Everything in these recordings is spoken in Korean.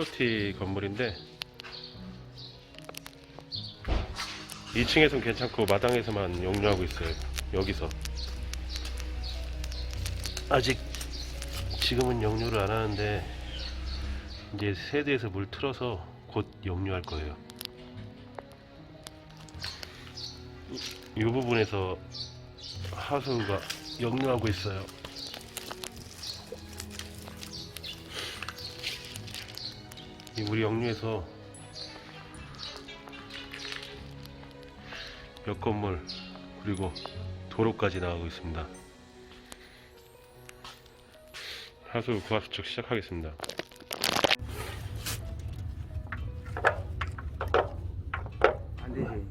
필로티 건물인데 2층에선 괜찮고 마당에서만 역류하고 있어요. 여기서 아직 지금은 역류를 안 하는데 이제 세대에서 물 틀어서 곧 역류할 거예요. 이 부분에서 하수가 역류하고 있어요. 이 물이 역류해서 몇 건물 그리고 도로까지 나가고 있습니다. 하수 구합수축 시작하겠습니다. 안 되지.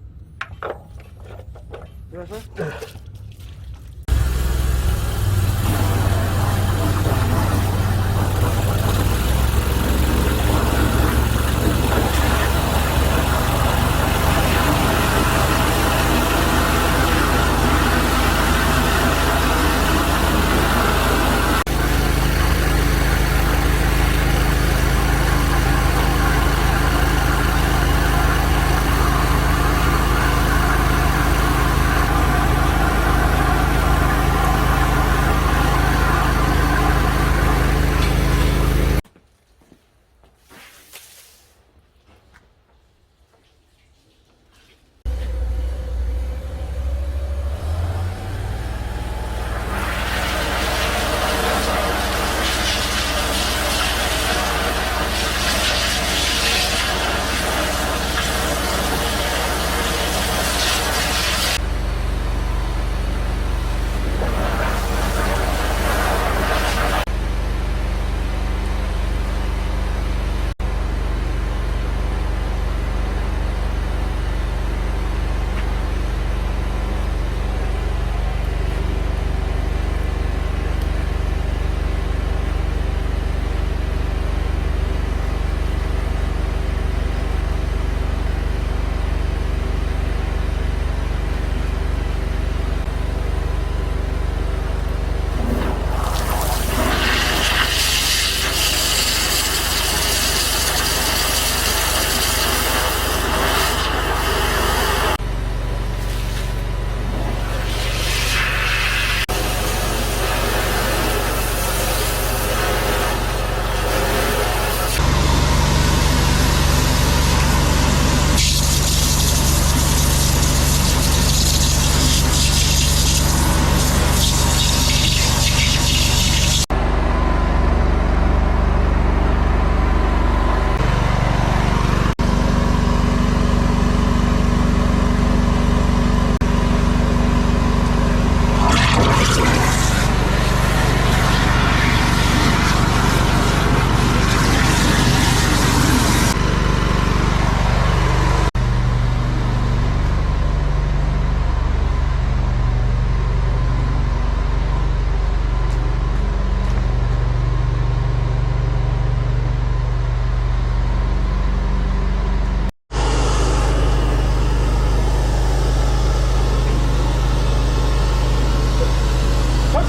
들어서?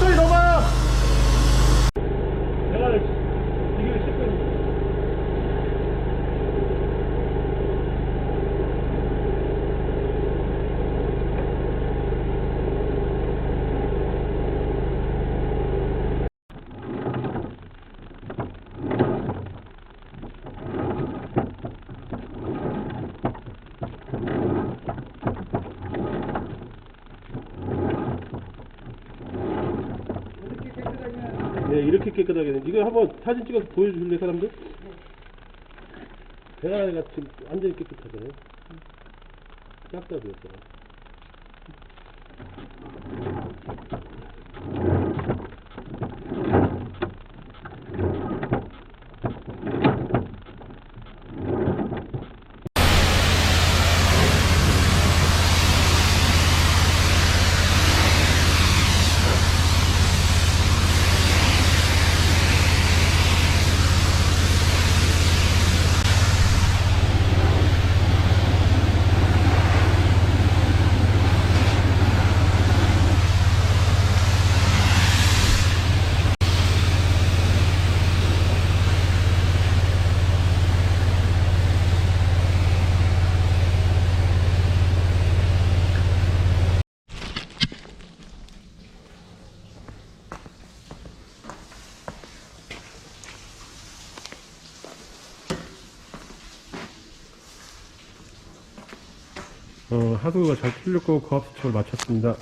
천천히 넘어! 내가 이게 시켰는데. 네, 이렇게 깨끗하게 된. 이거 한번 사진 찍어서 보여줄래, 사람들? 배아가 지금 완전히 깨끗하잖아요. 싹 다 되었잖아. 하수구가 잘 뚫렸고 고압수축을 마쳤습니다.